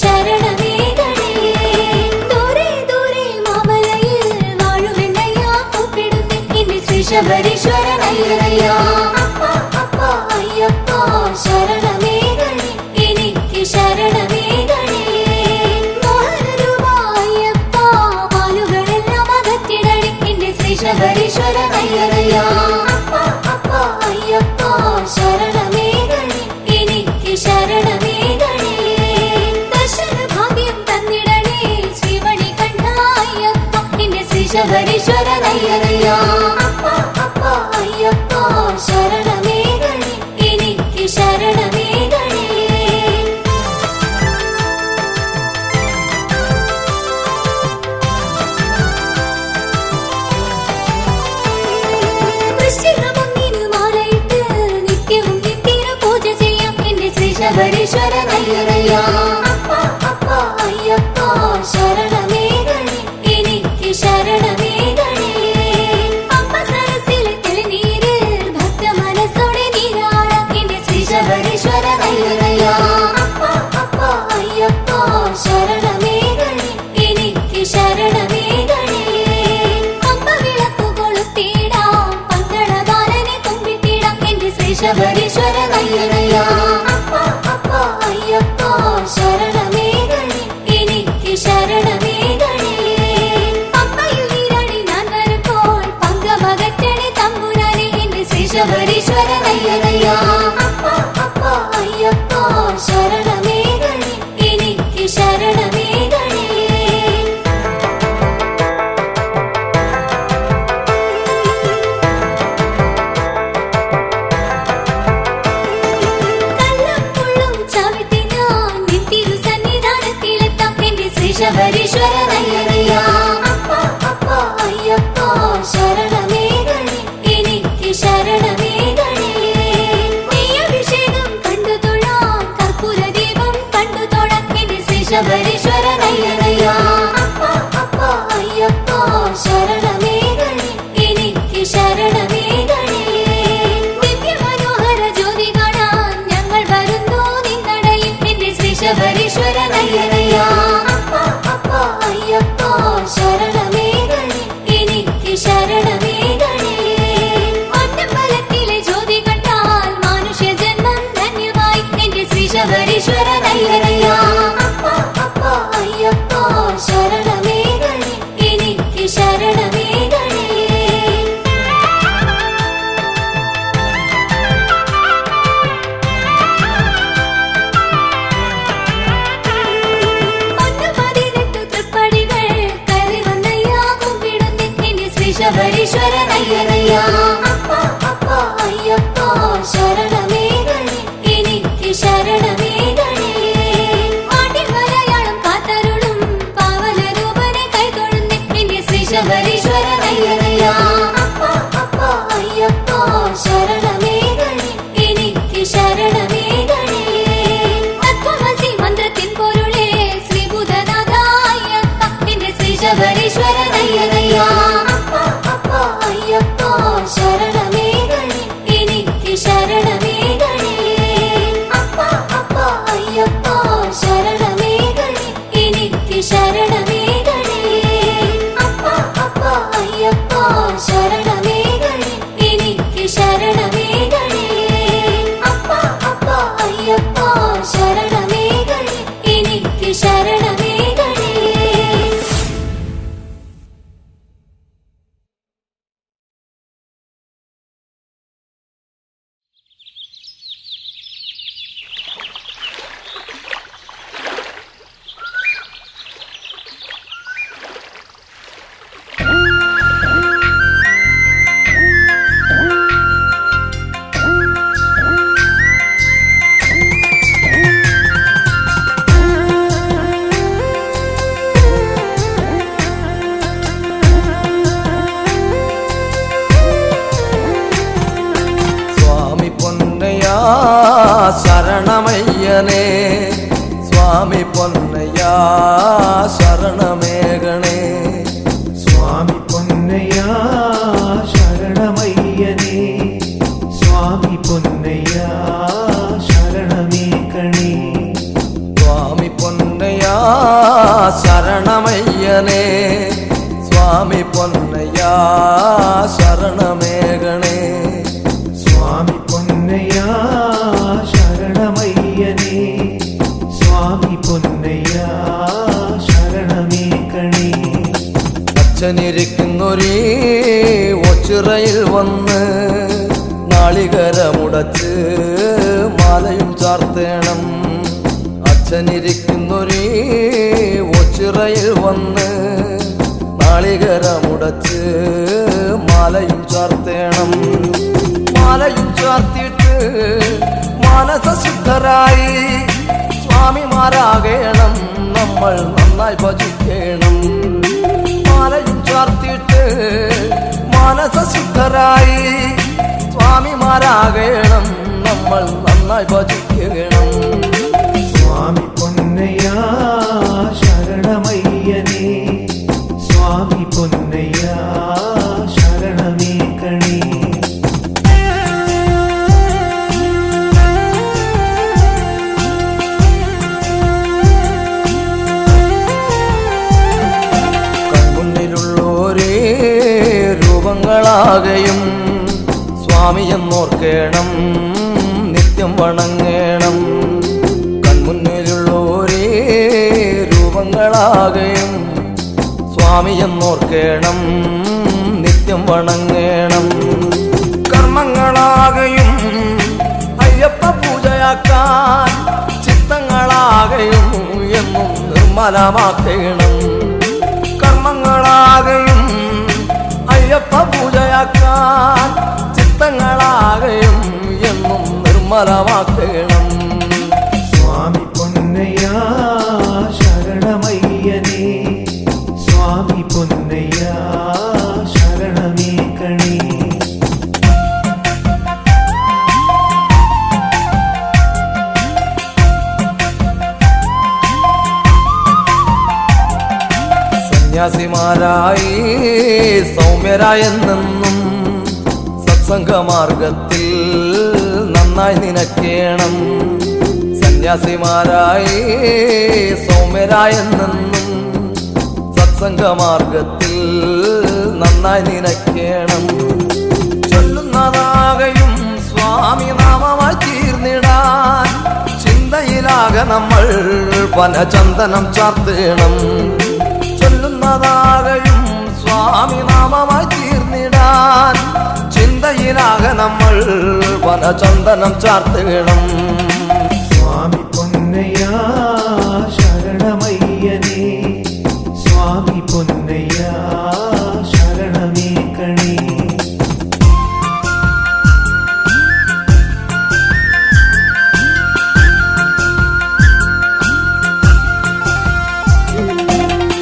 ശരണമേകണേ. ദൂരെ ദൂരെ മാമലയിൽ വാഴുമെന്നയ്യാ കൂപ്പിടുന്നേ എന്റെ ശ്രീ ശബരീശ്വരനയ്യനയ്യാ. അപ്പ അപ്പ അയ്യപ്പ ശരണമേകണേ, എനിക്ക് ശരണമേകണേ. മോഹനരൂപ അയ്യപ്പ മാലുകളെല്ലാം അകറ്റിടണേ എന്റെ ശ്രീ ശബരീശ്വരനയ്യനയ്യാ. അപ്പ അപ്പ അയ്യപ്പ ശരണമേകണേ, എനിക്ക് ശരണമേകണേ. ദർശന ഭാഗ്യം തന്നിടണേ ശ്രീമണികണ്ഠ അയ്യപ്പ എന്റെ ശ്രീ ശബരീശ്വരനയ്യനയ്യാ. അപ്പ അപ്പ അയ്യപ്പ ശരണമേകണേ, എനിക്ക് ശരണമേകണേ. വൃശ്ചികമൊന്നിന് മാലയിട്ട് നിത്യവും നിത്യന പൂജ ചെയ്യാം എന്റെ ശ്രീ ശബരീശ്വരനയ്യനയ്യാ. അപ്പ അപ്പ അയ്യപ്പ ശരണമേകണേ, എനിക്ക് ശരണമേകണേ. അപ്പ സരസിലെ തെളിനീര് ഭക്ത മനസ്സോടെ നീരാടാം എന്റെ ശ്രീ ശബരീശ്വരനയ്യനയ്യാ. അപ്പ അപ്പ അയ്യപ്പ ശരണമേകണേ, എനിക്ക് ശരണമേകണേ. അപ്പ വിളക്കു കൊളുത്തിടാം പന്തളബാലനെ കുമ്പിട്ടിടാം എന്റെ ശ്രീ ശബരീശ്വരനയ്യനയ്യാ. അപ്പ അപ്പ അയ്യപ്പ ശരണമേകണേ, എനിക്ക് ശരണമേകണേ. പമ്പയിൽ നീരാടി ഞാൻ വരുമ്പോൾ പങ്കമകറ്റണേ തമ്പുരാനെ എന്റെ ശ്രീ ശബരീശ്വരനയ്യനയ്യാ. അപ്പ അപ്പ അയ്യപ്പ ശരണമേകണേ, എനിക്ക് ശരണമേകണേ. കല്ലും മുള്ളും ചവിട്ടി ഞാൻ നിൻ തിരുസന്നിധാനത്തിലെത്താം എന്റെ ശ്രീ ശബരീശ്വരനയ്യനയ്യാ. അപ്പ അപ്പ അയ്യപ്പ ശരണമേകണേ, എനിക്ക് ശരണമേകണേ. നെയ്യഭിഷേകം കണ്ടു തൊഴാം കർപ്പൂര ദീപം കണ്ടു തൊഴാം എന്റെ ശ്രീ ശബരീശ്വരനയ്യനയ്യാ. അപ്പ അപ്പ അയ്യപ്പ ശരണമേകണേ, എനിക്ക് ശരണമേകണേ. ദിവ്യമനോഹര ജ്യോതി കാണാൻ ഞങ്ങൾ വരുന്നു നിന്നടയിൽ എന്റെ ശ്രീ ശബരീശ്വരനയ്യനയ്യാ. അപ്പ അപ്പ അയ്യപ്പ ശരണമേകണേ, എനിക്ക് ശരണമേകണേ. ഒറ്റമ്പലത്തിലെ ജ്യോതി കണ്ടാൽ മനുഷ്യ ജന്മം ധന്യമായി എന്റെ ശ്രീ ശബരീശ്വരനയ്യനയ്യാ. അപ്പ അപ്പ അയ്യപ്പ ശരണമേകണേ, എനിക്ക് ശരണമേകണേ. ഒന്നുപതിനെട്ടു തൃപ്പടികൾ കയറി വന്നയ്യാ കുമ്പിടുന്നേ എന്റെ ശ്രീ ശബരീശ്വരനയ്യനയ്യാ. അപ്പ അപ്പ അയ്യപ്പ ശരണമേകണേ, എനിക്ക് ശരണമേകണേ. ആട്ടിൻമലയാളം കാത്തരുളും പാവനരൂപനെ കൈതൊഴുന്നേ എന്റെ ശ്രീ ശബരീശ്വരനയ്യനയ്യാ. അപ്പ അപ്പ അയ്യപ്പ ശരണമേകണേ, എനിക്ക് ശരണമേകണേ. തത്വമസി മന്ത്രത്തിൻ പൊരുളേ ശ്രീഭൂതനാഥ അയ്യപ്പ എന്റെ ശ്രീ ശബരീശ്വരനയ്യനയ്യാ. അപ്പ അപ്പ അയ്യപ്പ ശരണമേകണേ, എനിക്ക് ശരണമേകണേ. അപ്പ അപ്പ അയ്യപ്പ ശരണമേകണേ, എനിക്ക് ശരണമേകണേ. അപ്പ അപ്പ അയ്യപ്പ ശരണമേകണേ, എനിക്ക് ശരണമേകണേ. അപ്പ അപ്പ അയ്യപ്പ ശരണമേകണേ, എനിക്ക് ശരണമേകണേ. ശരണമയ്യനേ സ്വാമി പൊന്നയ്യാ ശരണമേകണേ. സ്വാമി പൊന്നയ്യാ ശരണമയ്യനേ സ്വാമി പൊന്നയ്യാ ശരണമേകണേ. സ്വാമി പൊന്നയ്യാ ശരണമയ്യനേ സ്വാമി പൊന്നയ്യ ശരണമേകണേ സ്വാമി പൊന്നയ്യ ശരണമയ്യനേ സ്വാമി പൊന്നയ്യ ശരണമേകണേ അച്ഛനിരിക്കുന്നൊരേ ഒച്ചിറയിൽ വന്ന് നാളികരമുടച്ച് മാലയും ചാർത്തേണം അച്ഛനിരിക്കുന്നൊരേ ഒച്ചിറയിൽ വന്ന് നാളികരമുടച്ച് മാലയും ചാർത്തേണം മാലയും ചാർത്തിയിട്ട് മാനസശുദ്ധരായി സ്വാമിമാരാകേണം നമ്മൾ നന്നായി ഭജിക്കണം മാലയും ചാർത്തിയിട്ട് മാനസശുദ്ധരായി സ്വാമിമാരാകേണം നമ്മൾ നന്നായി ഭജിക്കണം സ്വാമി പൊന്നയ്യ ശരണമയ്യനേ സ്വാമി പൊന്നയ്യ ശരണമേകണേ കൺമുന്നിലുള്ളോരേ രൂപങ്ങളാകയും സ്വാമിയെന്നോർക്കേണം നിത്യം വണങ്ങേണം കൺമുന്നിലുള്ളോരേ രൂപങ്ങളാകയും സ്വാമിയെന്നോർക്കേണം നിത്യം വണങ്ങേണം കർമ്മങ്ങളാകയും അയ്യപ്പ പൂജയാക്കാൻ ചിത്തങ്ങളാകയും എന്നും നിർമ്മലമാക്കണം കർമ്മങ്ങളാകയും അയ്യപ്പ പൂജയാക്കാൻ ചിത്തങ്ങളാകയും എന്നും നിർമ്മലമാക്കണം സ്വാമി പൊന്നയ്യ ശരണമയ്യനേ സ്വാമി പൊന്നയ്യ ശരണമേകണേ സന്യാസിമാരായി സൗമ്യരായെന്നും സത്സംഗമാർഗത്തിൽ നന്നായി നിനക്കേണം സന്യാസിമാരായി സൗമ്യരായെന്നും സത്സംഗമാർഗത്തിൽ നന്നായി നിനക്കേണം ചൊല്ലുന്നതാകയും സ്വാമി നാമമായി തീർന്നിടാൻ ചിന്തയിലാകെ നമ്മൾ വനചന്ദനം ചാർത്തേണം ചൊല്ലുന്നതാകയും സ്വാമി നാമമായി തീർന്നിടാൻ ചിന്തയിലാകെ നമ്മൾ വനചന്ദനം ചാർത്തേണം സ്വാമി പൊന്നയ്യ ശരണമയ്യനേ സ്വാമി പൊന്നയ്യ ശരണമേകണേ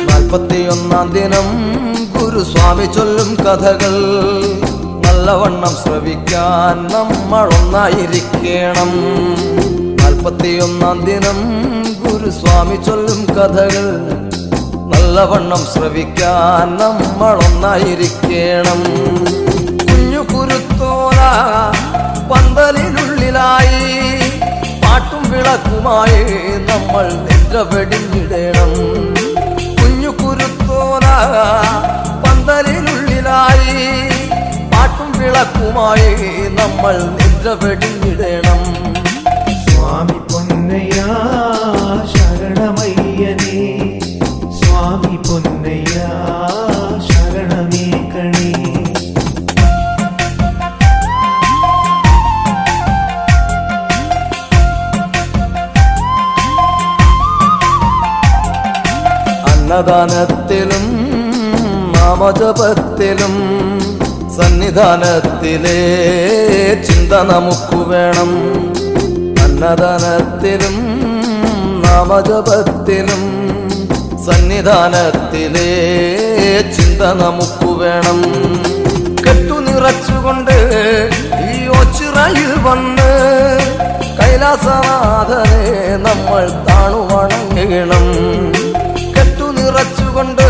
നാൽപ്പത്തിയൊന്നാം ദിനം ഗുരുസ്വാമി ചൊല്ലും കഥകൾ നല്ലവണ്ണം ശ്രവിക്കാൻ നമ്മൾ ഒന്നായിരിക്കണം 41 ദിനം ഗുരുസ്വാമി ചൊല്ലും കഥകൾ നല്ലവണ്ണം ശ്രവിക്കാൻ നമ്മൾ ഒന്നായിരിക്കണം കുഞ്ഞു കുരുത്തോല പന്തലിനുള്ളിലായി പാട്ടും വിളക്കുമായി നമ്മൾ നിദ്ര വെടിഞ്ഞിടണം കുഞ്ഞു കുരുത്തോല പന്തലിനുള്ളിലായി പാട്ടും വിളക്കുമായി നമ്മൾ നിദ്ര വെടിഞ്ഞിടണം സ്വാമി പൊന്നയ്യ ശരണമയ്യനേ സ്വാമി പൊന്നയ്യ ശരണമേകണേ അന്നദാനത്തിലും നാമജപത്തിലും സന്നിധാനത്തിലെ ചിന്ത നമുക്ക് വേണം അന്നദാനത്തിലും നാമജപത്തിലും സന്നിധാനത്തിലെ ചിന്ത നമുക്ക് വേണം കെട്ടു നിറച്ചുകൊണ്ട് ഈ ഒച്ചിറയിൽ വന്ന് കൈലാസനാഥനെ നമ്മൾ താണു വണങ്ങണം കെട്ടു നിറച്ചുകൊണ്ട്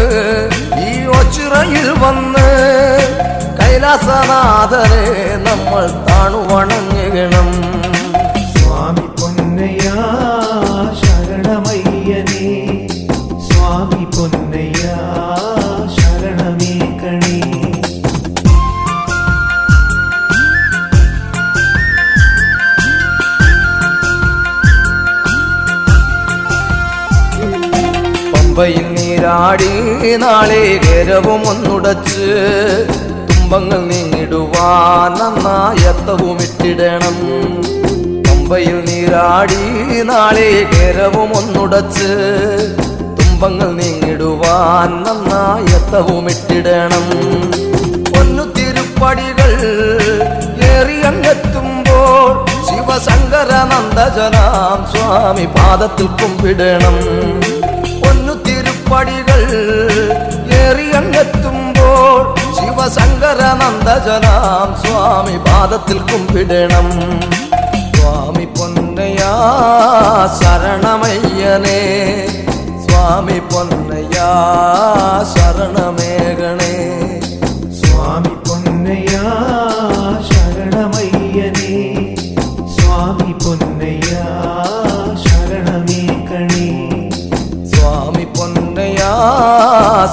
ഈ ഒച്ചിറയിൽ വന്ന് കൈലാസനാഥനെ നമ്മൾ താണു വണങ്ങണം സ്വാമി പൊന്നയ്യ ശരണമയ്യനേ പമ്പയിൽ നീരാടി നാളികേരവും ഒന്നുടച്ച് തുമ്പങ്ങൾ നീങ്ങിടുവാൻ നന്നായത്തവും ഇട്ടിടണം. പമ്പയിൽ നീരാടി നാളികേരവും ഒന്നുടച്ച് തുമ്പങ്ങൾ നീങ്ങിടുവാൻ നന്നായത്തവും ഇട്ടിടണം. പൊന്നു തിരുപ്പടികൾ ഏറിയങ്ങെത്തുമ്പോൾ ശിവശങ്കരനന്ദജനാം സ്വാമി പാദത്തിൽ കുമ്പിടണം. പൊന്നു തിരുപ്പടികൾ ഏറിയങ്ങെത്തുമ്പോൾ ശിവശങ്കരനന്ദജനാം സ്വാമി പാദത്തിൽ കുമ്പിടണം. സ്വാമി പൊന്നയ്യാ ശരണമയ്യനേ, സ്വാമി പൊന്നയ്യാ ശരണമേകണേ. സ്വാമി പൊന്നയ്യാ ശരണമയ്യനേ, സ്വാമി പൊന്നയ്യാ ശരണമേകണേ. സ്വാമി പൊന്നയ്യാ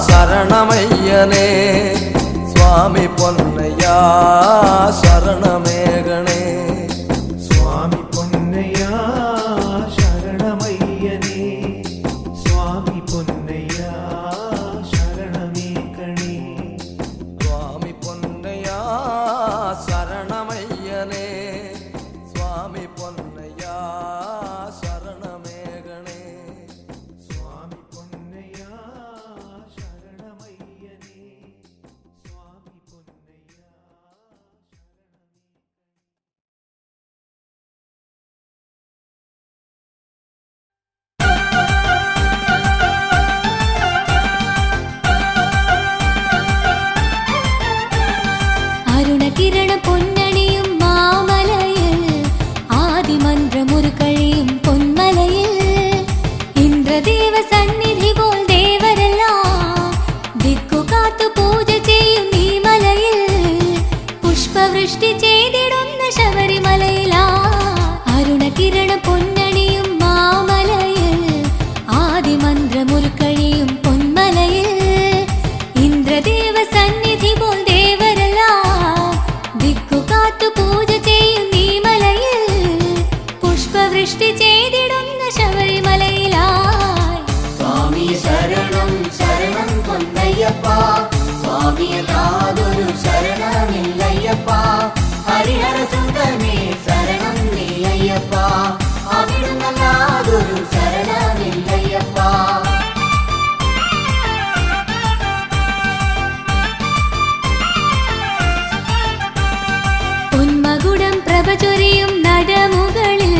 ശരണമയ്യനേ, സ്വാമി പൊന്നയ്യാ ശരണമേകണേ. സ്വാമി പൊന്നയ്യാ ശരണമയ്യനേ, സ്വാമി പൊന്നയ്യാ ശരണമേകണേ. സ്വാമി പൊന്നയ്യാ ശരണമയ്യനേ, സ്വാമി പൊന്നയ്യാ ശരണമേകണേ. സ്വാമി പൊന്നയ്യാ ശരണമയ്യനേ, സ്വാമി പൊന്നയ്യാ അരുണകിരണ പൊന്നണിയും മാമലയിൽ ആദിമന്ത്രമൊരു കഴിയും പൊന്മലയിൽ ഇന്ദ്രദേവ സന്നിധി പോൽ ദേവരെല്ലാം ദിക്കു കാത്തു പൂജ ചെയ്യും ഈ മലയിൽ പുഷ്പവൃഷ്ടി ചെയ്തിടുന്ന ശബരിമലയിലാ. അരുണകിരണ പൊന്നണിയും മാമലയിൽ ആദിമന്ത്രമൊരു കഴിയും പൊന്മലയിൽ ഇന്ദ്രദേവ സന്നിധി പോൽ ദേവരെല്ലാം ദിക്കു കാത്തു പൂജ ചെയ്യും ഈ മലയിൽ പുഷ്പവൃഷ്ടി ചെയ്തിടുന്ന ശബരിമലയിലായി. സ്വാമി ശരണം ശരണം പൊന്നയ്യപ്പ, സ്വാമിയല്ലാതൊരു ശരണമില്ലയ്യപ്പ. ഹരിഹര സുന്ദരമേ ശരണം നീ അയ്യപ്പ, അവിടുന്നല്ലാതൊരു ശരണമില്ലയ്യപ്പ. പൊന്മകുടം പ്രഭ ചൊരിയും നടമുകളിൽ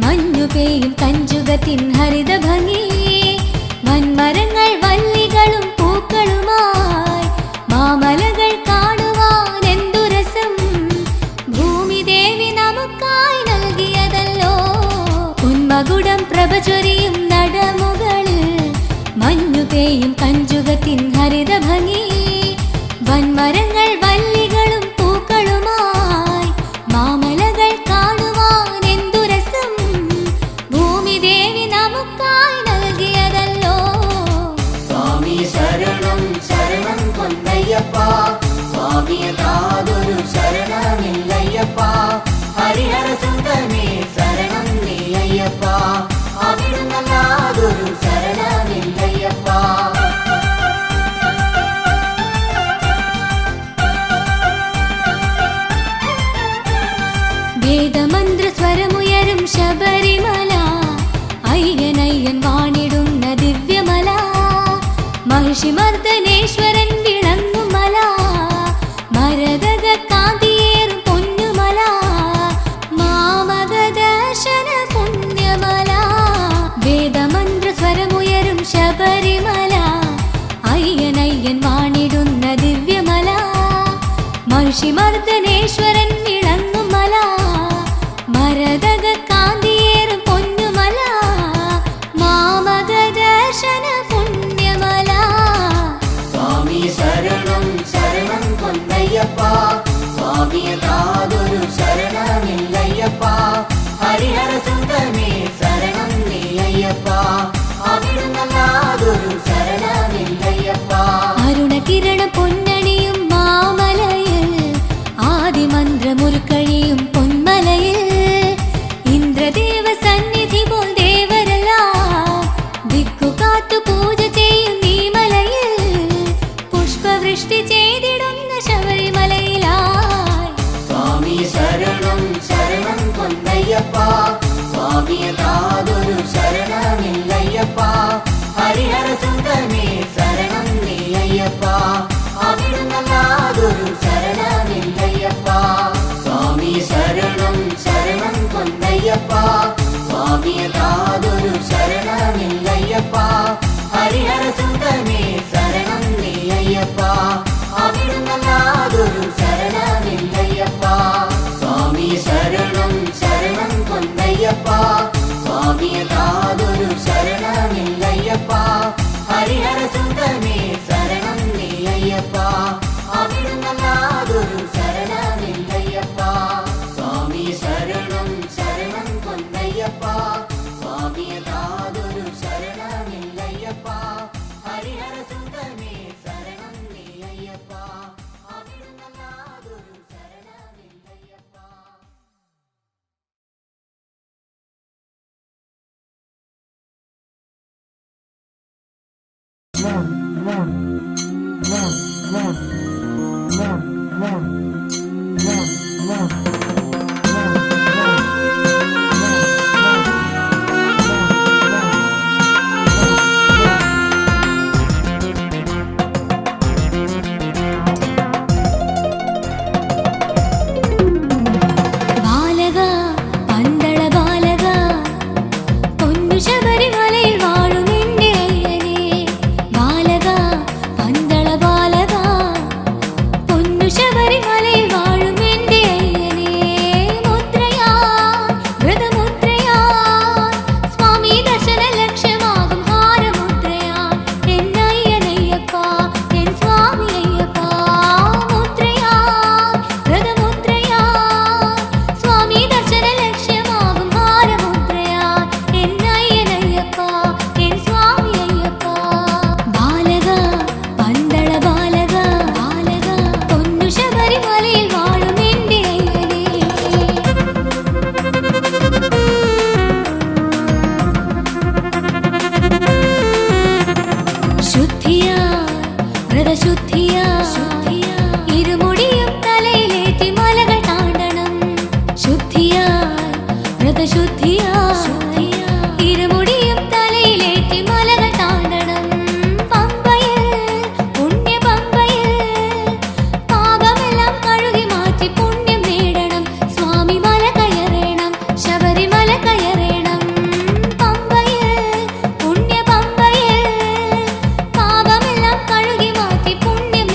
മഞ്ഞു പെയ്യും കഞ്ചുകത്തിൻ ഹരിത ഭംഗി വൻമരങ്ങൾ വല്ലികളും പൂക്കളുമായി മാമലകൾ കാണുവാൻ എന്തു രസം ഭൂമി ദേവി നമുക്കായി നൽകിയതല്ലോ. പൊന്മകുടം പ്രഭ ചൊരിയും നടമുകളിൽ മഞ്ഞു പെയ്യും കഞ്ചുകത്തിൻ ഹരിത ഭംഗി വൻമരങ്ങൾ വല്ലികളും പൂക്കളുമായി മാമലകൾ കാണുവാൻ എന്തു രസം ഭൂമി ദേവി നമുക്കായി നൽകിയതല്ലോ. സ്വാമി ശരണം ശരണം പൊന്നയ്യപ്പ, സ്വാമിയല്ലാതൊരു ശരണമില്ലയ്യപ്പ. ഹരിഹര സുന്ദരമേ ശരണം നീ അയ്യപ്പ, അവിടുന്നല്ലാതൊരു ശരണമില്ലയ്യപ്പ. വേദമന്ത്രസ്വരമുയരും ശബരിമല അയ്യനയ്യൻ വാണിടുന്ന ദിവ്യമല മഹിഷിമർദ്ദനേശ്വരൻ വിളങ്ങും മല മരതക കാന്തിയേറും പൊന്നുമല മാമക ദർശന പുണ്യമല. വേദമന്ത്രസ്വരമുയരും ശബരിമല അയ്യനയ്യൻ വാണിടുന്ന ദിവ്യമല മഹിഷിമർദ്ദനേശ്വരൻ വിളങ്ങും മല മരതക കാന്തിയേറും പൊന്നുമല മാമക ദർശന പുണ്യമല. സ്വാമി ശരണം ശരണം പൊന്നയ്യപ്പ, സ്വാമിയല്ലാതൊരു ശരണമില്ലയ്യപ്പ. ഹരിഹര സുന്ദരമേ ശരണം നീ അയ്യപ്പ, അവിടുന്നല്ലാതൊരു ശരണമില്ലയ്യപ്പ. അരുണകിരണ പൊന്നണിയും മാമലയിൽ ആദിമന്ത്രമൊരു കഴിയും പൊന്മലയിൽ ഇന്ദ്രദേവ സന്നിധി പോൽ ദേവരെല്ലാം ദിക്കു കാത്തു പൂജ സ്വാമിയല്ലാതൊരു ശരണമില്ലയ്യപ്പ ഹരിഹരസുതനേ ശരണം നീ അയ്യപ്പ അവിടുന്നല്ലാതൊരു ശരണമില്ലയ്യപ്പ സ്വാമി ശരണം ശരണം പൊന്നയ്യപ്പ സ്വാമിയല്ലാതൊരു ശരണമില്ലയ്യപ്പ ഹരിഹരസുതനേ ശരണം നീ അയ്യപ്പ അവിടുന്നല്ലാതൊരു ശരണമില്ലയ്യപ്പ സ്വാമി ശരണം ശരണം പൊന്നയ്യപ്പ സ്വാമിയല്ലാതൊരു ശരണമില്ലയ്യപ്പ ഹരിഹരസുതനേ ശരണം നീ അയ്യപ്പ അവിടുന്നല്ലാതൊരു ശരണമില്ലയ്യപ്പ സ്വാമി ശരണം ശരണം പൊന്നയ്യപ്പ സ്വാമിയല്ലാതൊരു ശരണമില്ലയ്യപ്പ ഹരിഹരസുതനേ ശരണം നീ അയ്യപ്പ അവിടുന്നല്ലാതൊരു ശരണമില്ലയ്യപ്പ ബാലക പന്തള ബാലക പൊന്നു ശബരിമലയിൽ വാഴും എന്റെ അയ്യനേ ബാലക പന്തള ബാലക പൊന്നു ശബരിമലയിൽ വാഴും എന്റെ അയ്യനേ മുദ്രയാ വ്രതമുദ്രയാ സ്വാമി ദർശന ലക്ഷ്യമാകും ഹാരമുദ്രയാ എന്നയ്യനയ്യപ്പ എൻ സ്വാമി അയ്യപ്പ മുദ്രയാ വ്രതമുദ്രയാ സ്വാമി ദർശന ലക്ഷ്യമാകും ഹാരമുദ്രയാ എന്നയ്യനയ്യപ്പ എൻ സ്വാമി അയ്യപ്പ ബാലക പന്തള ബാലക ബാലക പൊന്നു ശബരിമലയിൽ വാഴും എന്റെ അയ്യനേ ശുദ്ധിയാ വ്രതശുദ്ധിയാ ഇരുമുടിയും തലയിലേറ്റി മലകൾ താണ്ടണം ശുദ്ധിയാ വ്രതശുദ്ധിയാ ഇരുമുടിയും തലയിലേറ്റി മലകൾ താണ്ടണം പമ്പയിൽ പുണ്യ പമ്പയിൽ പാപമെല്ലാം കഴുകി മാറ്റി പുണ്യം നേടണം സ്വാമി മല കയറേണം ശബരിമല കയറേണം പമ്പയിൽ പുണ്യ പമ്പയിൽ പാപമെല്ലാം കഴുകി മാറ്റി പുണ്യം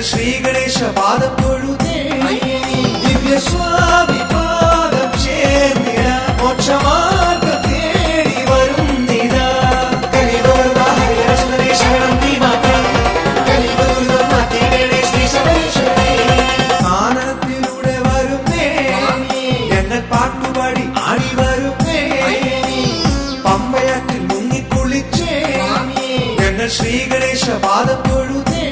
ഞങ്ങൾ ശ്രീ ഗണേശ പാദം തൊഴുതേ ദിവ്യ സ്വാമി പാദം ചേർന്നിട മോക്ഷമാർഗം തേടി വരുന്നിതാ കലിതോർവാ ഹരിഹരസുന്ദരേ ശരണം നീ മാത്രം കലിതോർവാ മാതേടേ ശ്രീ ശബരീശ്വരേ ആനന്ദത്തിലൂടെ വരുന്നേ ഞങ്ങൾ പാട്ടുപാടി ആടി വരുന്നേ പമ്പയാറ്റിൽ മുങ്ങിക്കുളിച്ചേ ഞങ്ങൾ ശ്രീ ഗണേശ പാദം തൊഴുതേ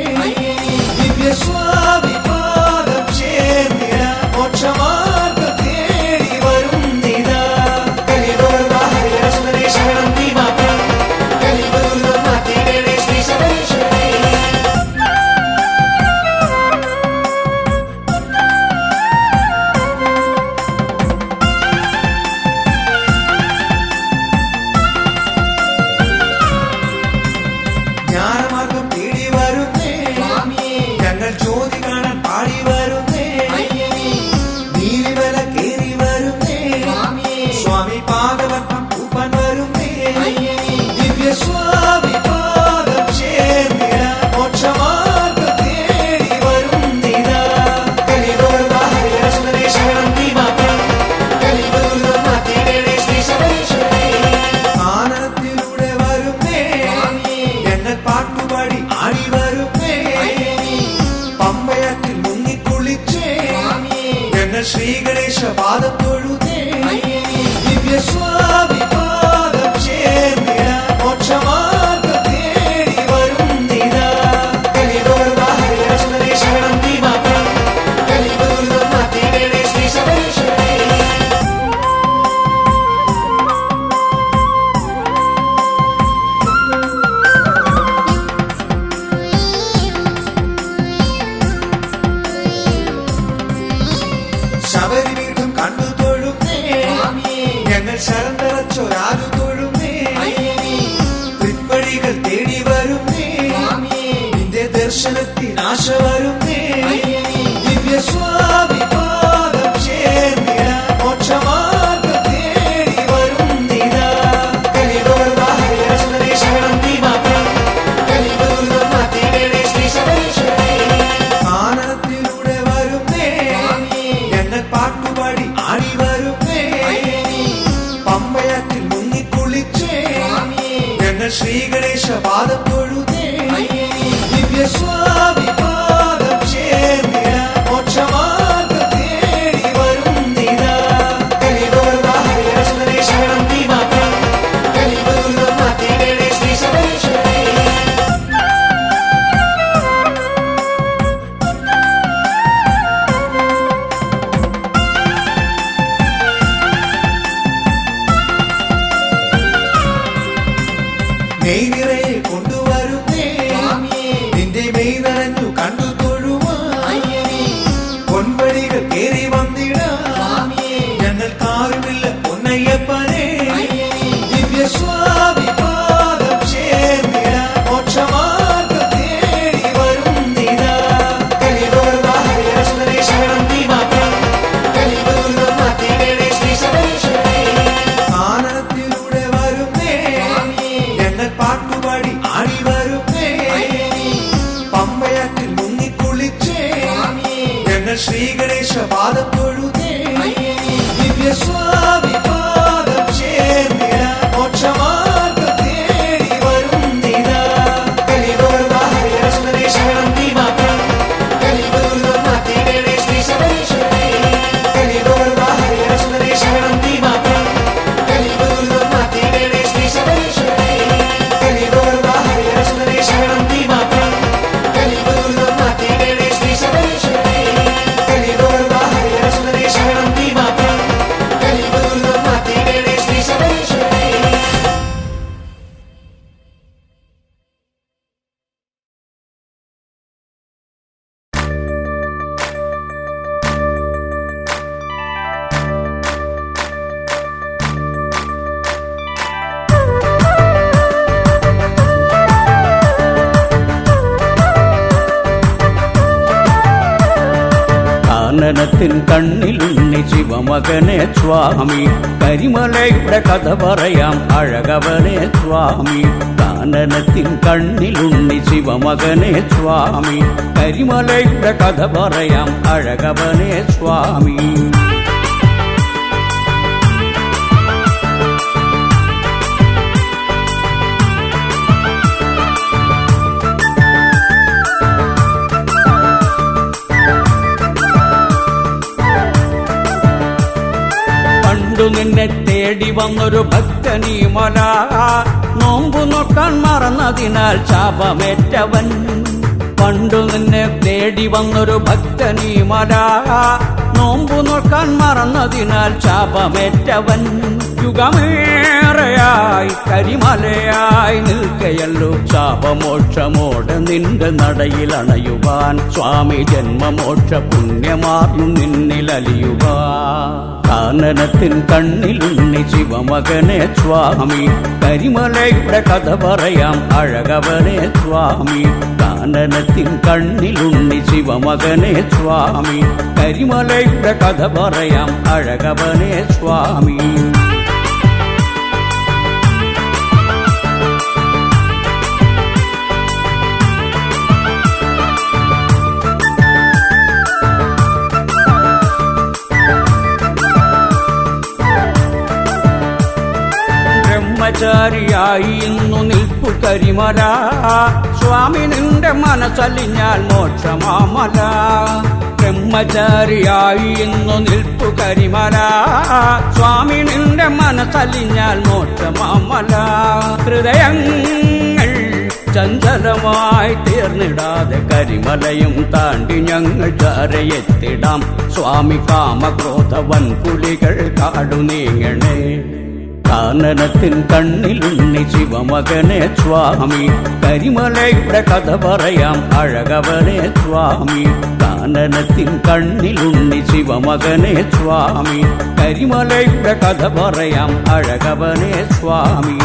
ദിവ്യ സ്വാമി പാദം ചേർന്നിട മോക്ഷമാർഗം തേടി വരുന്നിതാ കലിതോർവാ ഹരിഹരസുന്ദരേ ശരണം നീ മാത്രം കലിതോർവാ മാതേടേ ശ്രീ ശബരീശ്വരേ ജ്ഞാനമാർഗം തേടി വരുന്നേ ഞങ്ങൾ ജ്യോതി കാണാൻ പാടി വരുന്നേ നീലിമല കേറി വരുന്നേ സ്വാമി പാദവട്ടം പൂപ്പൻ വരുന്നേ ദിവ്യ സ്വാമി പാദം ചേർന്നിട മോക്ഷമാർഗം തേടി വരുന്നിതാ കലിതോർവാ ഹരിഹരസുന്ദരേ ശരണം നീ മാത്രം കലിതോർവാ മാതേടേ ശ്രീ ശബരീശ്വരേ ആനന്ദത്തിലൂടെ വരുന്നേ ഞങ്ങൾ പാട്ടുപാടി ആടി വരുന്നേ പമ്പയാറ്റിൽ മുങ്ങിക്കുളിച്ചേ ഞങ്ങൾ ശ്രീ ഗണേശ പാദം തൊഴുതേ ദിവ്യ സ്വാമി പാദം ചേർന്നിട മോക്ഷമാർഗം തേടി വരുന്നിതാ കലിതോർവാ ഹരിഹരസുന്ദരേ ശരണം നീ മാത്രം കലിതോർവാ മാതേടേ ശ്രീ ശബരീശ്വരേ ശബരി വീണ്ടും കണ്ടു തൊഴുന്നേ ഞങ്ങൾ ശരം തറച്ചൊരാതു തൊഴുന്നേ തൃപ്പടികൾ തേടി വരുന്നേ നിന്റെ ദർശനത്തിനാശ വരുന്നേ ദിവ്യ സ്വാമി പാദം ചേർന്നിട മോക്ഷമാർഗം തേടി വരുന്നിതാ കലിതോർവാ ഹരിഹരസുന്ദരേ ശരണം നീ മാത്രം കലിതോർവാ മാതേടേ ശ്രീ ശബരീശ്വരേ ആനന്ദത്തിലൂടെ വരുന്നേ ഞങ്ങൾ പാട്ടുപാടി ആടി വരുന്നേ പമ്പയാറ്റിൽ മുങ്ങിക്കുളിച്ചേ ഞങ്ങൾ ശ്രീ ഗണേശ പാദം തൊഴുതേ ദിവ്യ സ്വാമി പാദം ചേർന്നിട മോക്ഷമാർഗം തേടി വരുന്നിതാ കലിതോർവാ ഹരിഹരസുന്ദരേ ശരണം നീ മാത്രം കലിതോർവാ മാതേടേ ശ്രീ ശബരീശ്വരേ മെയ് നിറയെ കൊണ്ടുവരുന്നേ നിന്റെ മെയ് നിറഞ്ഞു കണ്ടു തൊഴുവാൻ പൊൻപടികൾ കേറി വന്നിട ഞങ്ങൾക്കാരുമില്ല പൊന്നയ്യപ്പനെ ദിവ്യ സ്വാമി പാദം ചേർന്നിട മോക്ഷമാർഗം തേടി വരുന്നിതാ കലിതോർവാ ഹരിഹരസുന്ദരേ ശരണം നീ മാത്രം കലിതോർവാ മാതേടേ ശ്രീ ശബരീശ്വരേ ആനന്ദത്തിലൂടെ വരുന്നേ ഞങ്ങൾ പാട്ടുപാടി ആടി വരുന്നേ പമ്പയാറ്റിൽ മുങ്ങിക്കുളിച്ചേ ഞങ്ങൾ ശ്രീ ഗണേശ പാദം തൊഴുതേ ദിവ്യ സ്വാമി പാദം ചേർന്നിട മോക്ഷമാർഗം തേടി വരുന്നിതാ കലിതോർവാ ഹരിഹരസുന്ദരേ ശരണം നീ മാത്രം കലിതോർവാ മാതേടേ ശ്രീ ശബരീശ്വരേ കലിതോർവാ ഹരിഹരസുന്ദരേ ശരണം നീ മാത്രം കലിതോർവാ മാതേടേ ശ്രീ ശബരീശ്വരേ കലിതോർവാ ഹരിഹരസുന്ദരേ ശരണം നീ മാത്രം കലിതോർവാ മാതേടേ ശ്രീ ശബരീശ്വരേ കലിതോർവാ ഹരിഹരസുന്ദരേ ശരണം നീ മാത്രം കലിതോർവാ മാതേടേ ശ്രീ ശബരീശ്വരേ കാനനത്തിൻ കണ്ണിലുണ്ണി ശിവമകനെ സ്വാമി കരിമലയുടെ കഥ പറയാം അഴകവനെ സ്വാമി കാനനത്തിൻ കണ്ണിലുണ്ണി ശിവമകനെ സ്വാമി കരിമലയുടെ കഥ പറയാം അഴകവനെ സ്വാമി നിന്നെ തേടി വന്നൊരു ഭക്തനീ മല നോമ്പു നോക്കാൻ മറന്നതിനാൽ ശാപമേറ്റവൻ പണ്ടു നിന്നെ തേടി വന്നൊരു ഭക്തനീ മല നോമ്പു നോക്കാൻ മറന്നതിനാൽ ശാപമേറ്റവൻ യുഗമേറെയായി കരിമലയായി നിൽക്കയല്ലോ ശാപമോക്ഷമോടെ നിന്റെ നടയിലണയുവാൻ സ്വാമി ജന്മമോക്ഷ പുണ്യമാർന്നു നിന്നിലലിയുവാൻ കാനനത്തിൻ കണ്ണിലുണ്ണി ശിവമകനെ സ്വാമി കരിമലയുടെ കഥ പറയാം അഴകവനെ സ്വാമി കാനനത്തിൻ കണ്ണിലുണ്ണി ശിവമകനെ സ്വാമി കരിമലയുടെ കഥ പറയാം അഴകവനെ സ്വാമി ബ്രഹ്മചാരിയായി ഇന്നു നിൽപ്പു കരിമല സ്വാമി നിന്റെ മനസ്സലിഞ്ഞാൽ മോക്ഷമാമല ബ്രഹ്മചാരിയായി ഇന്നു നിൽപ്പു കരിമല സ്വാമി നിന്റെ മനസ്സലിഞ്ഞാൽ മോക്ഷമാമല ഹൃദയങ്ങൾ ചഞ്ചലമായി തീർന്നിടാതെ കരിമലയും താണ്ടി ഞങ്ങൾ ചാരയെത്തിടാം സ്വാമി കാമക്രോധ വൻപുലികൾ കാടു നീങ്ങണേ കാനനത്തിൻ കണ്ണിലുണ്ണി ശിവമകനെ സ്വാമി കരിമലയുടെ കഥ പറയാം അഴകവനെ സ്വാമി കാനനത്തിൻ കണ്ണിലുണ്ണി ശിവമകനെ സ്വാമി കരിമലയുടെ കഥ പറയാം അഴകവനെ സ്വാമി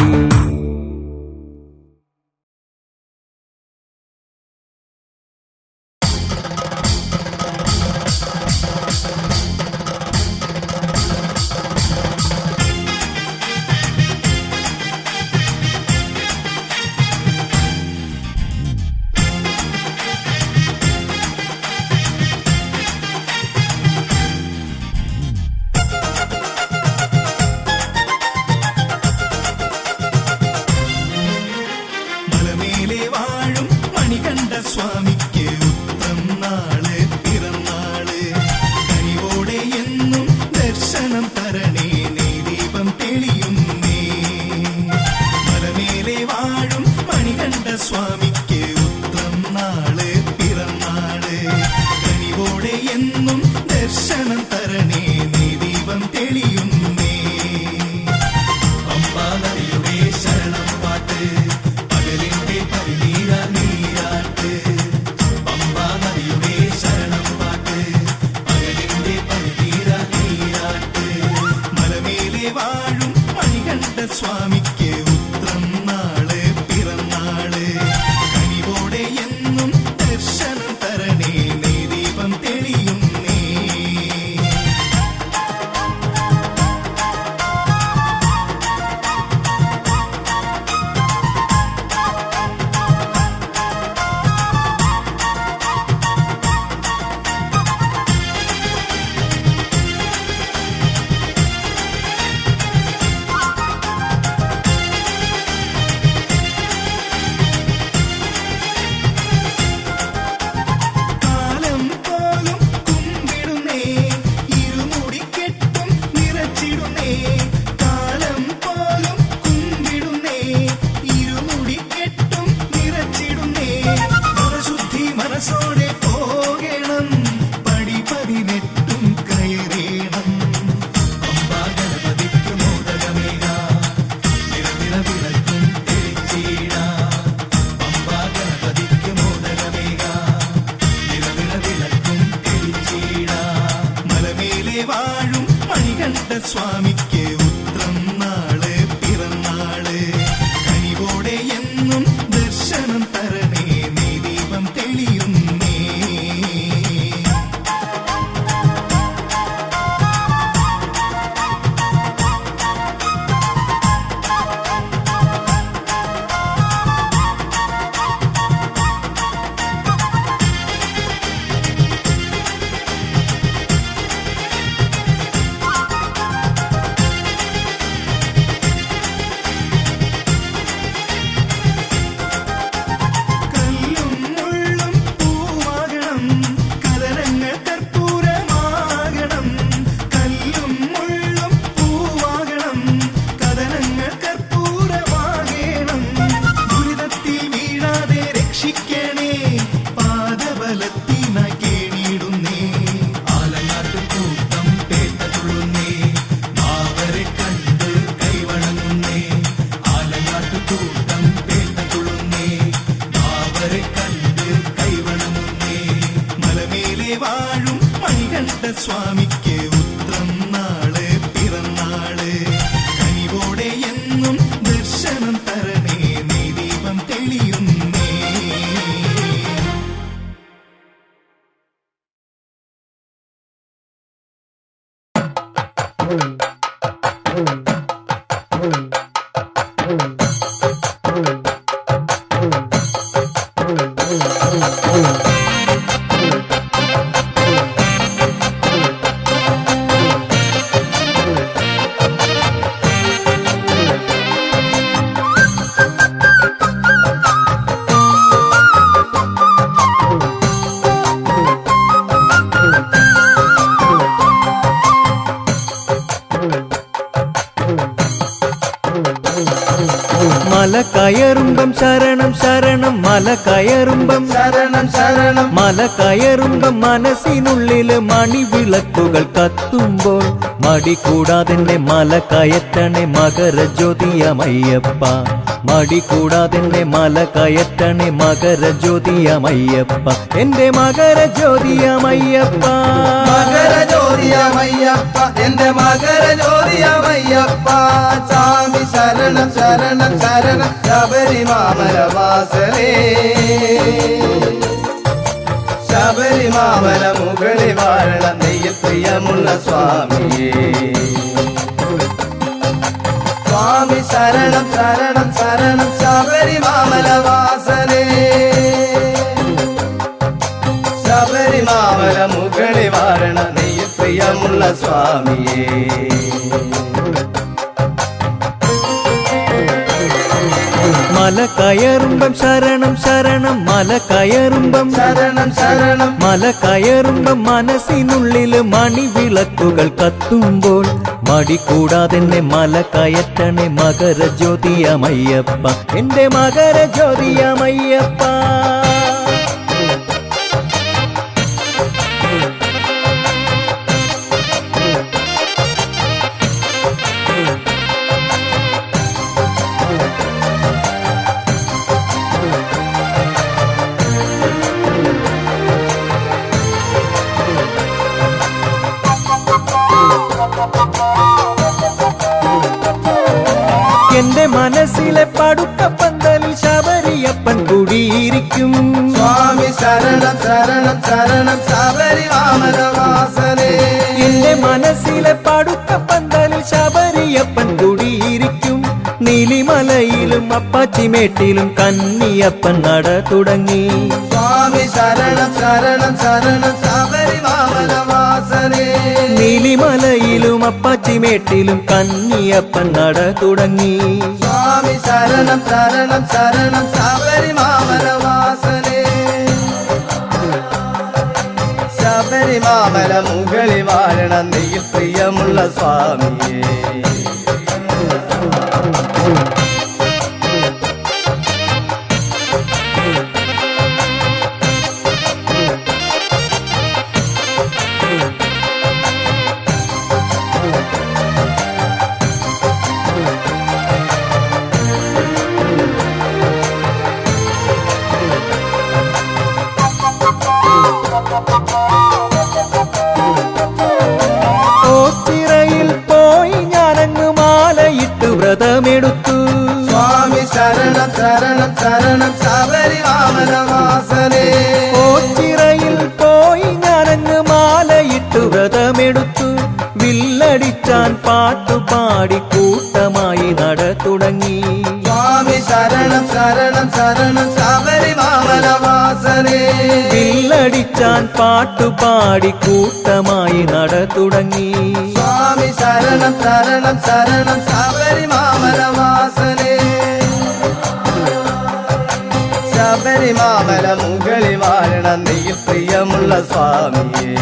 മല കയറുമ്പം ശരണം ശരണം മല കയറുമ്പം ശരണം ശരണം മല കയറുമ്പം മനസ്സിനുള്ളില് മണിവിളക്കുകൾ കത്തുമ്പോൾ മടി കൂടാതെന്നെ മല കയറ്റണേ മകരജ്യോതിയമയ്യപ്പ മടി കൂടാതെന്നെ മല കയറ്റണേ മകരജ്യോതിയമയ്യപ്പ എന്റെ മകരജ്യോതിയമയ്യപ്പ മകരജ്യോതിയമയ്യപ്പ എന്റെ മകരജ്യോതിയമയ്യപ്പ സ്വാമി ശരണം ശരണം ശരണം ശബരിമാമലവാസനേ ശബരിമാമല മുകളിൽ വാഴണ നെയ്യിൽ പ്രിയമുള്ള സ്വാമിയേ സ്വാമി ശരണം ശരണം ശരണം ശബരിമാമലവാസനേ ശബരിമാമല മുകളിൽ വാഴണ നെയ്യിൽ പ്രിയമുള്ള സ്വാമിയേ മല കയറുമ്പം ശരണം ശരണം മല കയറുമ്പം ശരണം ശരണം മല കയറുമ്പം മനസ്സിനുള്ളില് മണിവിളക്കുകൾ കത്തുമ്പോൾ മടി കൂടാതെന്നെ മല കയറ്റണേ മകരജ്യോതിയമയ്യപ്പ എന്റെ മകരജ്യോതിയമയ്യപ്പ എന്റെ മനസ്സിലെ പടുക്ക പന്തലിൽ ശബരിയപ്പൻ കുടിയിരിക്കും സ്വാമി ശരണം ശരണം ശരണം ശബരിമാമലവാസനേ എന്റെ മനസ്സിലെ പടുക്ക പന്തലിൽ ശബരിയപ്പൻ കുടിയിരിക്കും നീലിമലയിലും അപ്പാച്ചിമേട്ടിലും കന്നിയപ്പൻ നട തുടങ്ങി സ്വാമി ശരണം ശരണം ശരണം ശബരിമാമലവാസനേ നീലിമലയിലും അപ്പാച്ചിമേട്ടിലും കന്നിയപ്പൻ നട തുടങ്ങി സ്വാമി ശരണം ശരണം ശരണം ശബരിമാമലവാസനേ ശബരിമാമല മുകളിൽ വാഴണ നെയ്യിൽ പ്രിയമുള്ള സ്വാമിയേ ഓച്ചിറയിൽ പോയി ഞാനങ്ങ് മാലയിട്ട് വ്രതമെടുത്തു സ്വാമി ശരണം ശരണം ശരണം ശബരിമാമലവാസനേ ഓച്ചിറയിൽ പോയി ഞാനങ്ങ് മാലയിട്ട് വ്രതമെടുത്തു വില്ലടിച്ചാൻ പാട്ടുപാടി കൂട്ടമായി നട തുടങ്ങി സ്വാമി ശരണം ശരണം ശരണം ശബരിമാമലവാസനേ വില്ലടിച്ചാൻ പാട്ടുപാടി കൂട്ടമായി നട തുടങ്ങി സ്വാമി ശരണം ശരണം ശരണം ശബരിമാമലവാസനേ ശബരിമാമല മുകളിൽ വാഴണ നെയ്യിൽ പ്രിയമുള്ള സ്വാമിയേ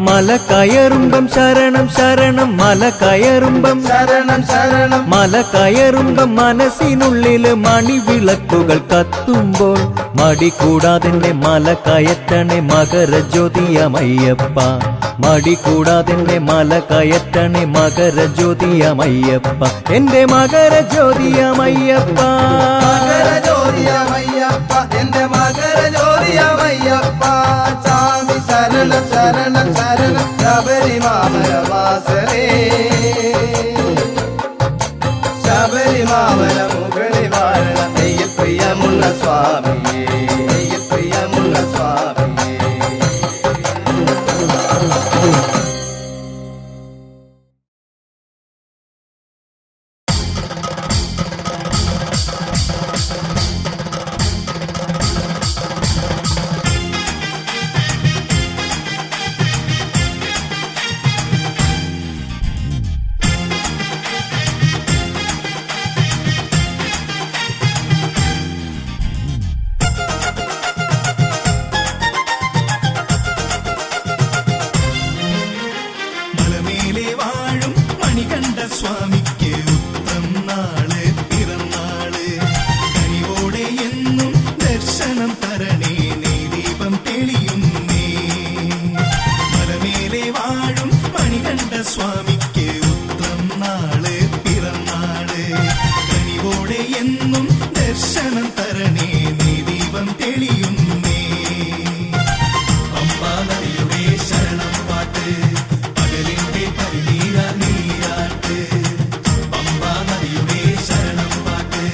മല കയറുമ്പം ശരണം ശരണം മല കയറുമ്പം ശരണം ശരണം മല കയറുമ്പം മനസ്സിനുള്ളില് മണിവിളക്കുകൾ കത്തുമ്പോൾ മടി കൂടാതെന്നെ മല കയറ്റണേ മകരജ്യോതിയമയ്യപ്പ മടി കൂടാതെന്നെ മല കയറ്റണേ മകരജ്യോതിയമയ്യപ്പ എന്റെ മകരജ്യോതിയമയ്യപ്പ മകരജ്യോതിയമയ്യപ്പ എന്റെ മകരജ്യോതിയമയ്യപ്പ സ്വാമി ശരണം ശരണം ശരണം ശബരിമാമലവാസനേ ശബരിമാമല മുകളിൽ വാഴണ നെയ്യിൽ പ്രിയമുള്ള സ്വാമിയേ നെയ്യിൽ പ്രിയമുള്ള സ്വാമിയേ സ്വാമിക്ക് ഉത്രം നാള് പിറന്നാള് കനിവോടെ എന്നും ദർശനം തരണേ നീ ദീപം തെളിയുന്നേ പമ്പാ നദിയുടെ ശരണം പാട്ട് പകലിന്റെ പനിനീര നീരാട്ട് പമ്പാ നദിയുടെ ശരണം പാട്ട്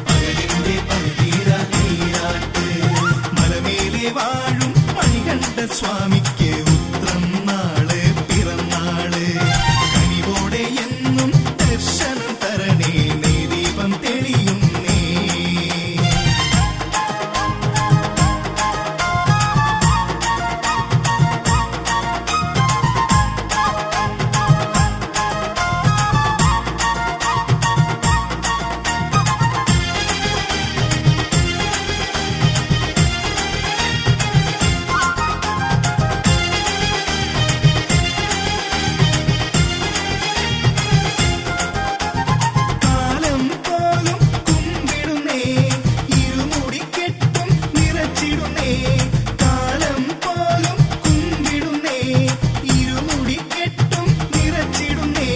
പകലിന്റെ പനിനീര നീരാട്ട് മലമേലെ വാഴും മണികണ്ഠ സ്വാമിക്ക് ഉത്രം നാള് പിറന്നാള് കനിവോടെ എന്നും ദർശനം തരണേ നീ ദീപം തെളിയുന്നേ കാലം പോലും കുമ്പിടുന്നേ ഇരുമുടിക്കെട്ടും നിറച്ചിടുന്നേ കാലം പോലും കുമ്പിടുന്നേ ഇരുമുടിക്കെട്ടും നിറച്ചിടുന്നേ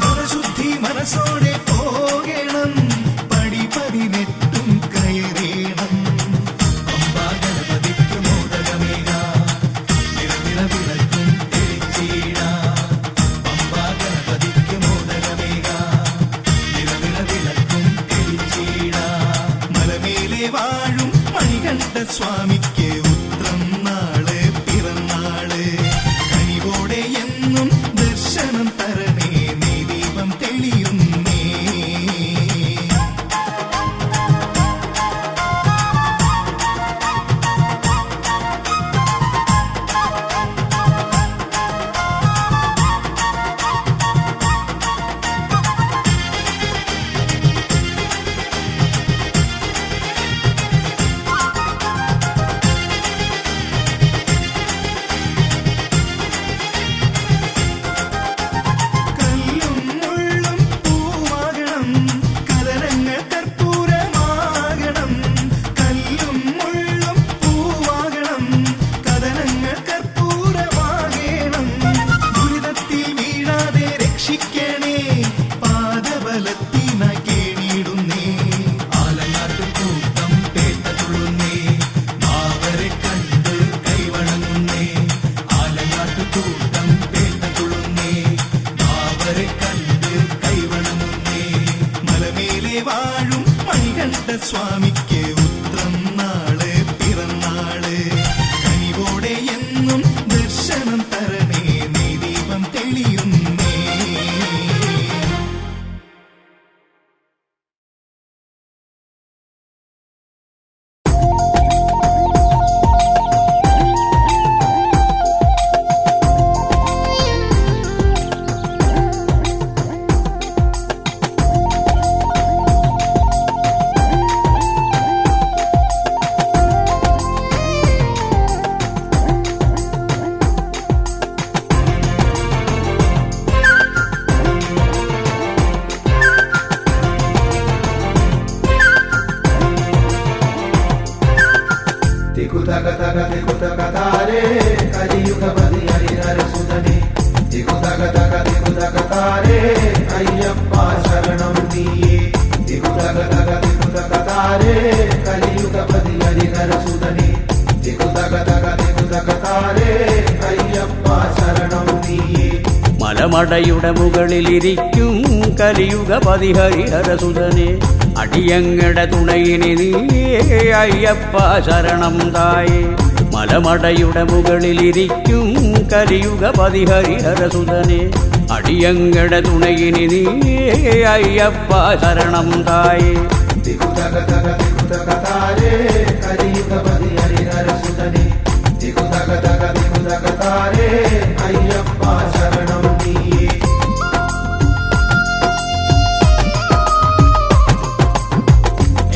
മനശുദ്ധി മനസ്സോടെ പോകണം പടി 18 കയറേണം പമ്പാ ഗണപതിക്ക് മോദകമേക നിറനിറ വിളക്കും തെളിച്ചിടാം പമ്പാ ഗണപതിക്ക് മോദകമേക നിറനിറ വിളക്കും തെളിച്ചിടാം മലമേലെ വാഴും മണികണ്ഠ സ്വാമിക്ക് ഉത്രം നാള് പിറന്നാള് കനിവോടെ എന്നും ദർശനം തരണേ നീ ദീപം തെളിയുന്നേ കല്ലും മുള്ളും പൂവാകണം കലരങ്ങൾ കർപ്പൂരമാകണം കല്ലും മുള്ളും പൂവാകണം കലരങ്ങൾ കർപ്പൂരമാകണം ദുരിതത്തിൽ വീഴാതെ രക്ഷിക്കണേ പാദബലത്തിനായി കേണിടുന്നേ ആലങ്ങാട്ടും കൂട്ടം പേട്ടതുള്ളുന്നേ അവരെ കണ്ട് കൈവണങ്ങുന്നേ ആലങ്ങാട്ടു കൂട്ടം പേട്ടതുള്ളുന്നേ അവരെ കണ്ട് കൈവണങ്ങുന്നേ മലമേലെ വാഴും മണികണ്ഠ സ്വാമിക്ക് ഉത്രം നാള് പിറന്നാള് കനിവോടെ എന്നും ദർശനം തരണേ നീ ദീപം തെളിയുന്നേ തികുതകതകതികുതകതാരേ കലിയുഗപതി ഹരിഹരസുതനേ തികുതകതകതികുതകതാരേ അയ്യപ്പ ശരണം നീയേ തികുതകതകതികുതകതാരേ കലിയുഗപതി ഹരിഹരസുതനേ തികുതകതകതികുതകതാരേ അയ്യപ്പ ശരണം നീയേ മലമടയുടെ മുകളിലിരിക്കും കലിയുഗപതി ഹരിഹരസുതനെ അടിയങ്ങടെ തുണയിനി നീയേ അയ്യപ്പ ശരണം തായേ മലമടയുടെ മുകളിലിരിക്കും കലിയുഗപതി ഹരിഹരസുതനെ അടിയങ്ങടെ തുണയിനി നീയേ അയ്യപ്പ ശരണം തായേ തികുതകതകതികുതകതാരേ കലിയുഗപതി ഹരിഹരസുതനേ തികുതകതകതികുതകതാരേ അയ്യപ്പ ശരണം നീയേ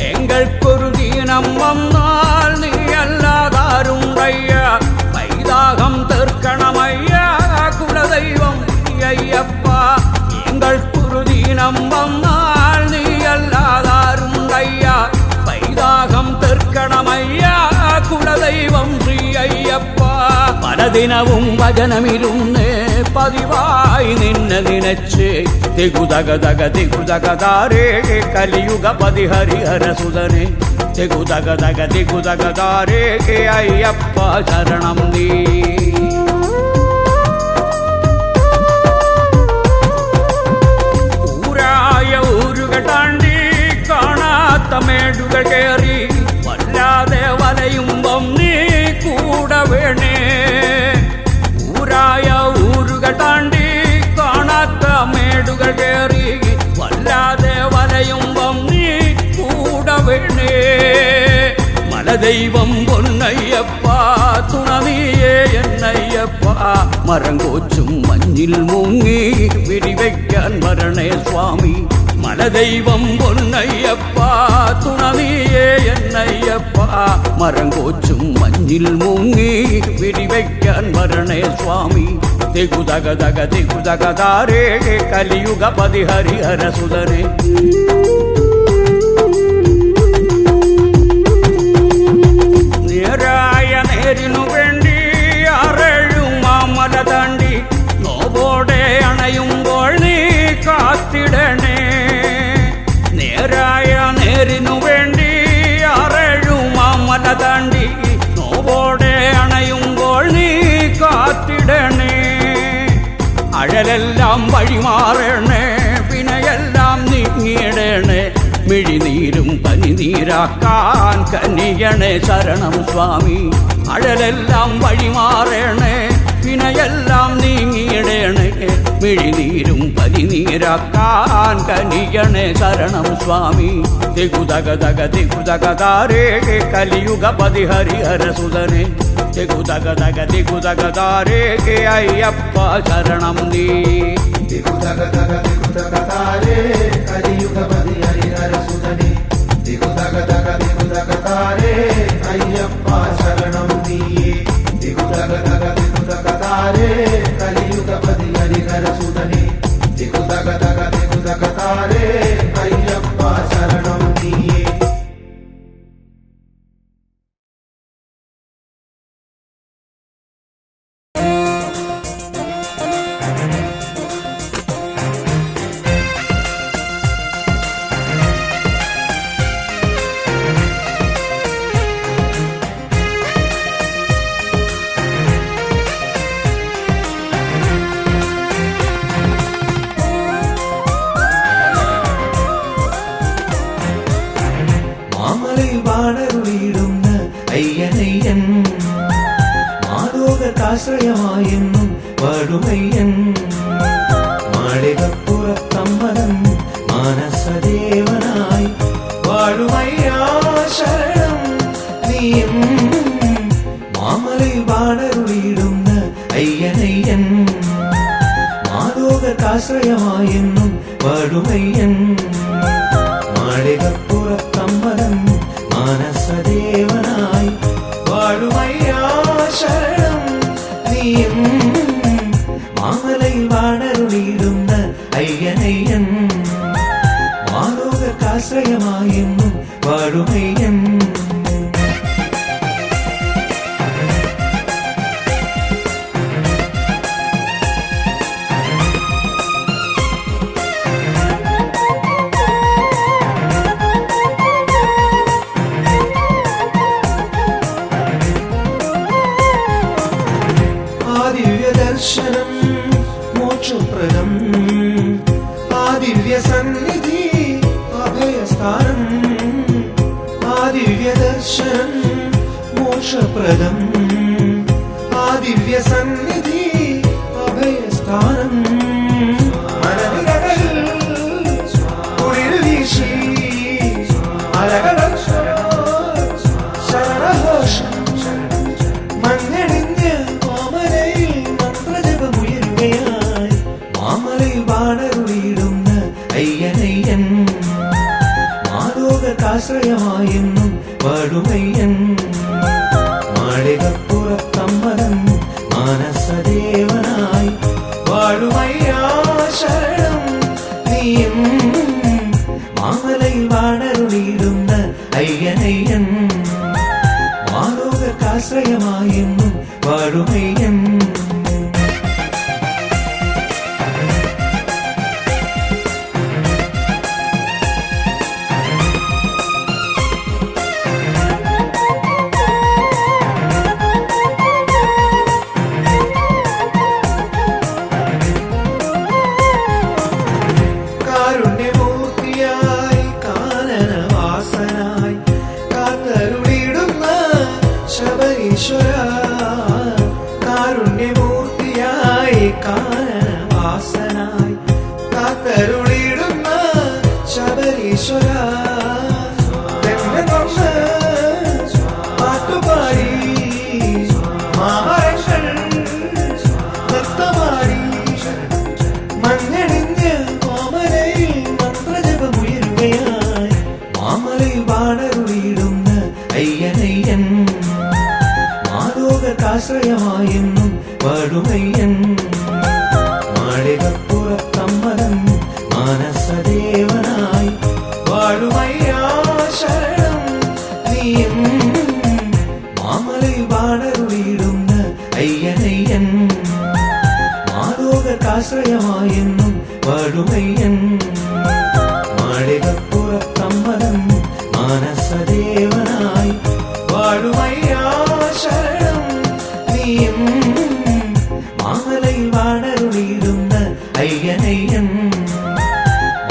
എങ്ങൾക്കൊരു ദീനം വന്നാൽ നീയല്ലാതാരുണ്ടയ്യ വൈദാഹം തീർക്കണമയ്യ കുലദൈവം അയ്യപ്പ എങ്ങൾക്കൊരു ദീനം വന്നാൽ നീയല്ലാതാരുണ്ടയ്യ വൈദാഹം തീർക്കണമയ്യ കുലദൈവം ശ്രീ അയ്യപ്പ പലദിനവും വചനമിരുന്നേ പതിവായി നിന്നെ നിനച്ച് ദിഗുദഗദഗ കലിയുഗപതി ഹരിഹരസുതനെ ദിഗുദഗദഗ അയ്യപ്പ ശരണം നീ. ഊരായ ഊരുകൾ താണ്ടി കാണാത്ത മേടുകൾ കയറി വല്ലാതെ വലയുമ്പം നീ കൂടെ വേണേ. ഊരായ ഊരുകൾ താണ്ടി കാണാത്ത മേടുകൾ കയറി വല്ലാതെ വലയുമ്പം നീ കൂടെ വേണേ. മലദൈവം പൊന്നയ്യപ്പ തുണ നീയേ എന്നയ്യപ്പ മരം കോച്ചും മഞ്ഞിൽ മുങ്ങി വിരിവയ്ക്കാൻ വരണേ സ്വാമി. മലദൈവം പൊന്നയ്യപ്പ തുണ നീയേ എന്നയ്യപ്പ മരം കോച്ചും മഞ്ഞിൽ മുങ്ങി വിരിവയ്ക്കാൻ വരണേ സ്വാമി. ദിഗുദഗദഗ കലിയുഗപതി ഹരിഹരസുതനെ. നേരായ നേരിനു വേണ്ടി ആറേഴു മാമല താണ്ടി നോവോടെ അണയുമ്പോൾ നീ കാത്തിടണേ. നേരായ നേരിനു വേണ്ടി ആറേഴു മാമല താണ്ടി നോവോടെ അണയുമ്പോൾ നീ കാത്തിടണേ. അഴലെല്ലാം വഴിമാറണേ വിനയെല്ലാം നീങ്ങിയിടണേ. മിഴിനീരും പനിനീരാക്കാൻ കനിയണേ ശരണം സ്വാമി. അഴലെല്ലാം വഴിമാറണേ വിനയെല്ലാം നീങ്ങിയിടണേ. മിഴിനീരും പനിനീരാക്കാൻ കനിയണേ ശരണം സ്വാമി. ദിഗുദഗദഗ കലിയുഗപതി ഹരിഹരസുതനെ ദിഗുദഗദഗ അയ്യപ്പ ശരണം നീ. ദിഗുദഗദഗ കലിയുഗപതി ഹരിഹരസുതനെ ദിഗുദഗദഗ അയ്യപ്പ ശരണം നീയേ. ദിഗുദഗദഗ കലിയുഗപതി ഹരിഹരസുതനെ ദിഗുദഗദഗ അയ്യപ്പ ശരണം നീയേ. വാണരുളിയിടുന്ന അയ്യനയ്യൻ മാലോകർക്കാശ്രയമായെന്നും വാഴുമയ്യൻ. മാളികപ്പുറത്തമ്മതൻ മാനസദേവനായി വാഴുമയ്യാ ശരണം നീയും. മാമലയിൽ വാണരുളിയിടുന്ന അയ്യനയ്യൻ മാലോകർക്കാശ്രയമായെന്നും വാഴുമയ്യൻ. മാളികപ്പുറത്തമ്മതൻ മാനസദേവനായി വാഴുമയ്യാ ശരണം നീയും. മാമലയിൽ വാണരുളിയിടുന്ന അയ്യനയ്യൻ മാലോകർക്കാശ്രയമായെന്നും വാഴുമയ്യൻ. ദർശനം മോക്ഷപ്രദം ആ ദിവ്യ സന്നിധി അഭയസ്ഥാനം. ആ ദിവ്യ ദർശനം മോക്ഷപ്രദം ആ ദിവ്യ സന്നിധി അഭയസ്ഥാനം. മനവിരകളിൽ കുളിർ വീശി അലകള ശരണഘോഷം മഞ്ഞണിഞ്ഞ് മാമലയിൽ വാണരുളിയിടുന്ന അയ്യനയ്യൻ മാലോകർക്കാശ്രയമായെന്നും വാഴുമയ്യൻ. മാളികപ്പുറത്തമ്മതൻ മാനസദേവനായി വാഴുമയ്യാ ശരണം നീയും. മാമലയിൽ വാണരുളിയിടുന്ന അയ്യനയ്യൻ മാലോകർക്കാശ്രയമായെന്നും വാഴുമയ്യൻ. കാനനവാസനായി കാത്തരുളിടുന്ന ശബരീശ്വര തെന്നൊന്ന് പാട്ടുപാടി മാമരങ്ങൾ നൃത്തമാടി മഞ്ഞണിഞ്ഞ് മാമലയിൽ മന്ത്രജപമുയരുകയായി മാമലയിൽ വാണരുളിയിടുന്ന അയ്യനയ്യൻ മാലോകത്താശ്രയമായെന്നും പാടുമയ്യൻ മാളികപ്പുറത്തമ്മതൻ മാനസദേവനായി വാഴുമയ്യാ ശരണം നീയും മാമലയിൽ വാണരുളിയിടുന്ന അയ്യനയ്യൻ മാലോകത്താശ്രയമായെന്നും പാടുമയ്യൻ മാളികപ്പുറത്തമ്മതൻ മാനസദേവനായി വാഴുമയ്യാ ശരണം നീയും മാമലയിൽ വാണരുളിയിടുന്ന അയ്യനയ്യൻ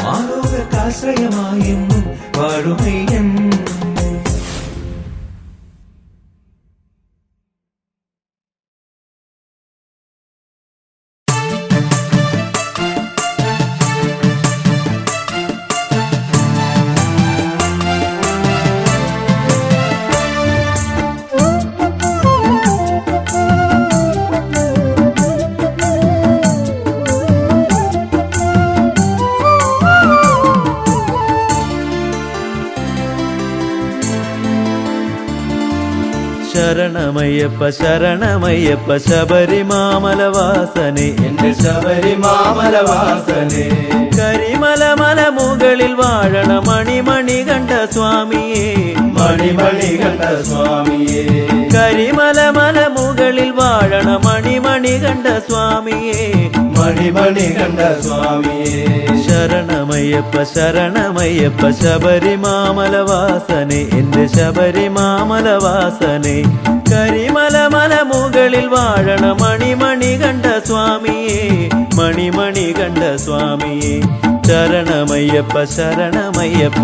മാലോകത്താശ്രയമായെന്നും വാഴുമയ്യൻ. ശരണമയ്യപ്പ ശരണമയ്യപ്പ ശബരിമാമലവാസനെ എന്റെ ശബരിമാമലവാസനെ കരിമല മല മുകളിൽ വാഴണ മണിമണി കണ്ട സ്വാമിയേ മണിമണി കണ്ട സ്വാമിയേ കരിമല മല മുകളിൽ വാഴണ മണിമണി കണ്ട സ്വാമിയേ മണിമണി കണ്ട സ്വാമിയേ ശരണമയ്യപ്പ ശരണമയ്യപ്പ ശബരിമാമലവാസനെ എന്റെ ശബരിമാമലവാസനെ കരിമല മല മുകളിൽ വാഴണ മണിമണി കണ്ട സ്വാമിയേ മണിമണി കണ്ട സ്വാമിയേ ശരണമയ്യപ്പ ശരണമയ്യപ്പ.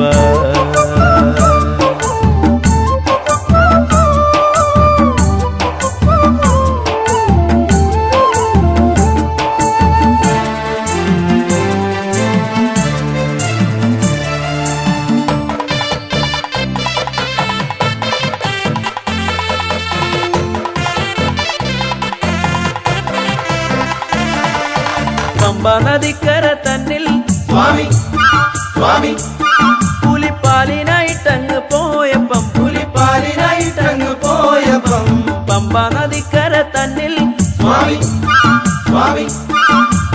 പമ്പ നദിക്കര തന്നിൽ സ്വാമി സ്വാമി പുലിപ്പാലിനായിട്ടങ്ങ് പോയപ്പം പുലിപ്പാലിനായിട്ടങ്ങ് പോയപ്പം പമ്പ നദിക്കര തന്നിൽ സ്വാമി സ്വാമി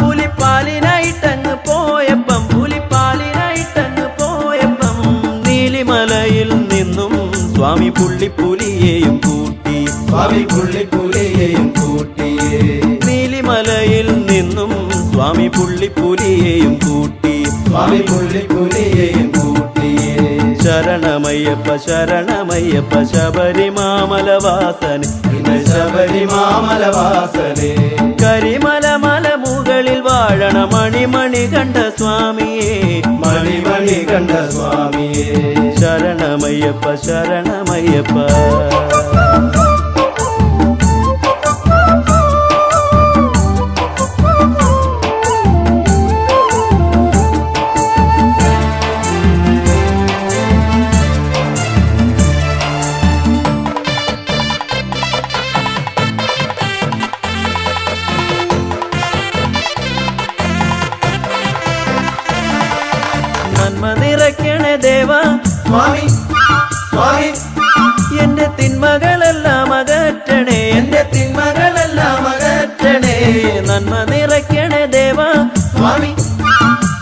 പുലിപ്പാലിനായിട്ടങ്ങ് പോയപ്പം പുലിപ്പാലിനായിട്ടങ്ങ് പോയപ്പം നീലിമലയിൽ നിന്നും സ്വാമി പുള്ളിപ്പുലിയെയും കൂട്ടി സ്വാമി പുള്ളിപ്പുലിയെയും കൂട്ടിയേ നീലിമലയിൽ നിന്നും സ്വാമി പുള്ളിപ്പുലിയെയും കൂട്ടി സ്വാമി പുള്ളിപ്പുലിയെയും കൂട്ടിയേ ശരണമയ്യപ്പ ശരണമയ്യപ്പ ശബരിമാമലവാസനെ എന്റെ ശബരിമാമലവാസനെ കരിമല മല മുകളിൽ വാഴണ മണിമണി കണ്ട സ്വാമിയേ മണിമണി കണ്ട സ്വാമിയേ ശരണമയ്യപ്പ ശരണമയ്യപ്പ. നന്മ നിറയ്ക്കണേ ദേവ സ്വാമി സ്വാമി എന്റെ തിന്മകളെല്ലാം അകറ്റണേ എന്റെ തിന്മകളെല്ലാം അകറ്റണേ നന്മ നിറയ്ക്കണേ ദേവ സ്വാമി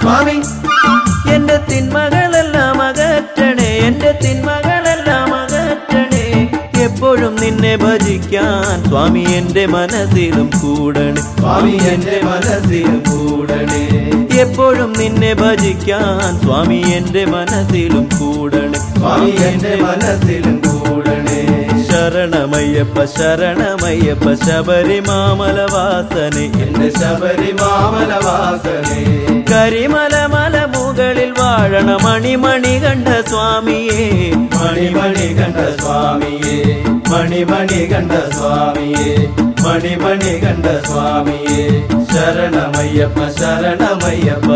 സ്വാമി എന്റെ തിന്മകളെല്ലാം അകറ്റണേ എന്റെ തിന്മകളെല്ലാം അകറ്റണേ എപ്പോഴും നിന്നെ ഭജിക്കാൻ സ്വാമി എന്റെ മനസ്സിലും കൂടണേ സ്വാമി എന്റെ മനസ്സിലും കൂടണേ എപ്പോഴും നിന്നെ ഭജിക്കാൻ സ്വാമി എന്റെ മനസ്സിലും കൂടണേ സ്വാമി എന്റെ മനസ്സിലും കൂടണേ ശരണമയ്യപ്പ ശരണമയ്യപ്പ ശബരിമാമലവാസനെ എന്റെ ശബരിമാമലവാസനെ കരിമല മല മുകളിൽ വാഴണ മണിമണി കണ്ട സ്വാമിയേ മണിമണി കണ്ട സ്വാമിയേ മണിമണി കണ്ട സ്വാമിയേ മണിമണി കണ്ട സ്വാമിയെ ശരണമയ്യപ്പ ശരണമയ്യപ്പ.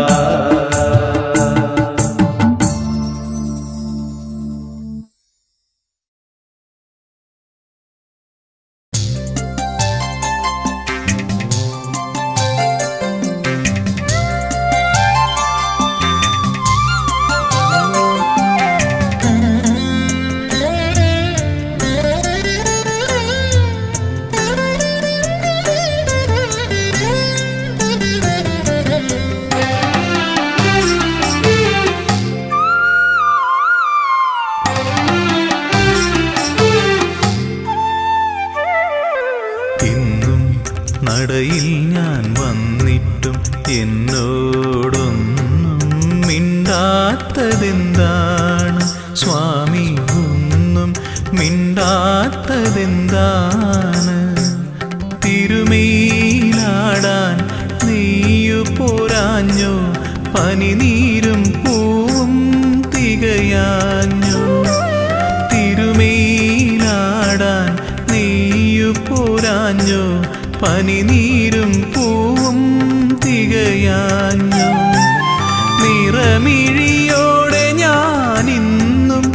നടയിൽ ഞാൻ വന്നിട്ടും എന്നോടൊന്നും മിണ്ടാത്തതെന്താണ് സ്വാമി, ഒന്നും മിണ്ടാത്തതെന്താണ്? തിരുമേലാടാൻ നീയു പോരാഞ്ഞോ, പനിനീരും പൂവും തികയാഞ്ഞോ? തിരുമേലാടാൻ നീയു പോരാഞ്ഞോ, പനിനീരും പൂവും തികയാഞ്ഞു? നിറമിഴിയോടെ ഞാനിന്നും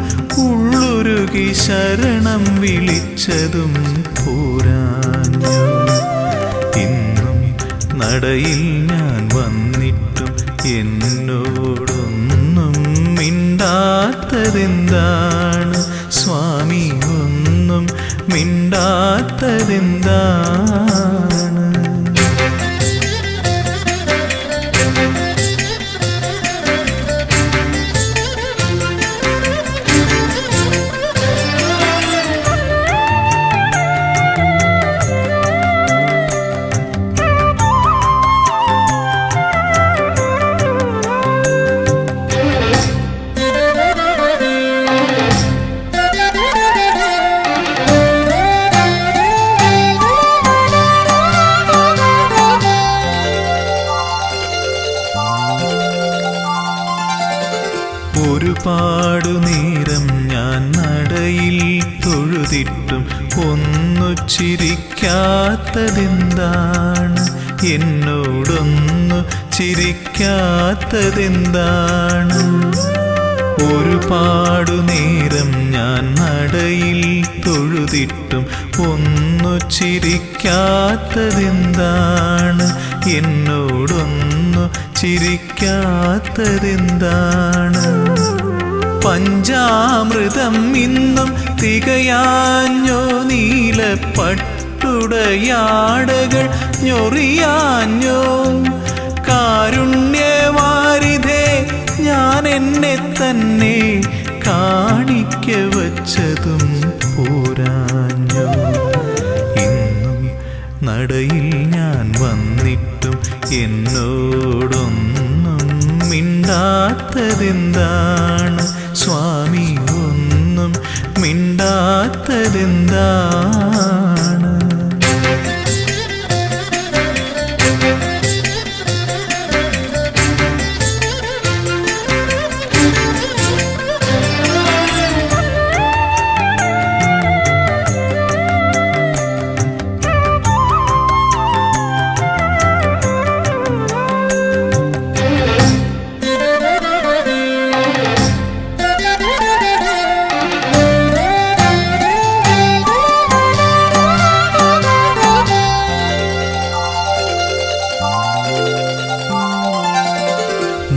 ഉള്ളുരുകി ശരണം വിളിച്ചതും പോരാഞ്ഞു. ഇന്നും നടയിൽ ഞാൻ വന്നിട്ടും എന്നോടൊന്നും മിണ്ടാത്തതെന്താണ് സ്വാമി, ഒന്നും മിണ്ടാത്തതെന്താണ്? ഒരുപാടു നേരം ഞാൻ നടയിൽ തൊഴുതിട്ടും ഒന്നു ചിരിക്കാത്തതെന്താണ്? എന്നോടൊന്നു ചിരിക്കാത്തതെന്താണ്? ഒരുപാടു നേരം ഞാൻ നടയിൽ തൊഴുതിട്ടും ഒന്നു ചിരിക്കാത്തതെന്താണ്? എന്നോടൊന്നു ചിരിക്കാത്തതെന്താണ്? പഞ്ചാമൃതം ഇന്നും തികയാഞ്ഞോ, നീലപ്പട്ടുടയാടകൾ ഞൊറിയാഞ്ഞോ? കാരുണ്യവാരിധേ, ഞാൻ എന്നെ തന്നെ കാണിക്ക വച്ചതും പോരാഞ്ഞോ? ഇന്നും നടയിൽ ഞാൻ വന്നിട്ടും എന്നോടൊന്നും മിണ്ടാത്തതെന്താണ് സ്വാമി, ഒന്നും മിണ്ടാത്തതെന്താണ്?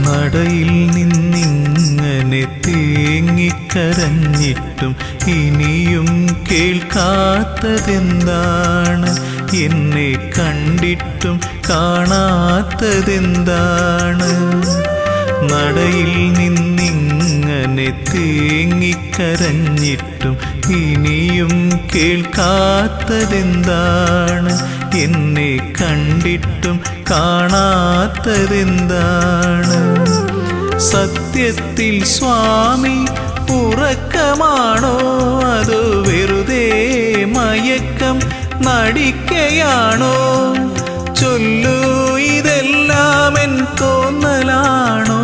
നടയിൽ നിന്നിങ്ങനെ തേങ്ങിക്കരഞ്ഞിട്ടും ഇനിയും കേൾക്കാത്തതെന്താണ്? എന്നെ കണ്ടിട്ടും കാണാത്തതെന്താണ്? നടയിൽ നിന്നിങ്ങനെ തേങ്ങിക്കരഞ്ഞിട്ടും ഇനിയും കേൾക്കാത്തതെന്താണ്? എന്നെ കണ്ടിട്ടും കാണാത്തതെന്താണ്? സത്യത്തിൽ സ്വാമി ഉറക്കമാണോ, അതോ വെറുതെ മയക്കം നടിക്കയാണോ? ചൊല്ലൂ, ഇതെല്ലാം എൻ തോന്നലാണോ?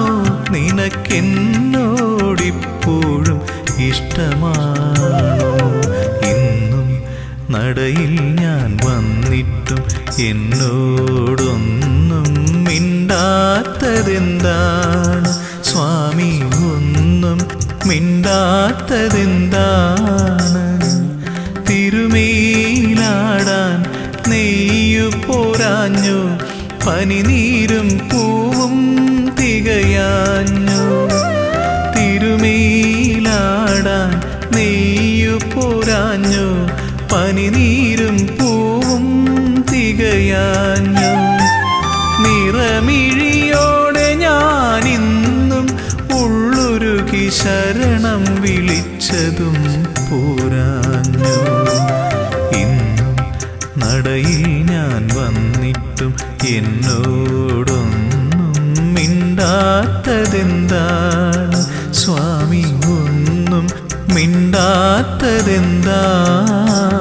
നിനക്കെന്നോടിപ്പോഴും ഇഷ്ടമാണോ? ഇന്നും നടയിൽ ഞാൻ വന്നിട്ടും എന്നോടൊന്നും മിണ്ടാത്തതെന്താണ് സ്വാമി, ഒന്നും മിണ്ടാത്തതെന്താണ്? തിരുമേലാടാൻ നെയ്യു പോരാഞ്ഞു, പനിനീരും പൂവും തികയാഞ്ഞു. തിരുമേലാടാൻ നെയ്യു പോരാഞ്ഞു, പനിനീരും പൂവും തികയാഞ്ഞു. നിറമിഴിയോടെ ഞാനിന്നും ഉള്ളുരുകി ശരണം വിളിച്ചതും പോരാഞ്ഞു. ഇന്നും നടയിൽ ഞാൻ വന്നിട്ടും എന്നോടൊന്നും മിണ്ടാത്തതെന്താണ് സ്വാമി, ഒന്നും മിണ്ടാത്തതെന്താണ്?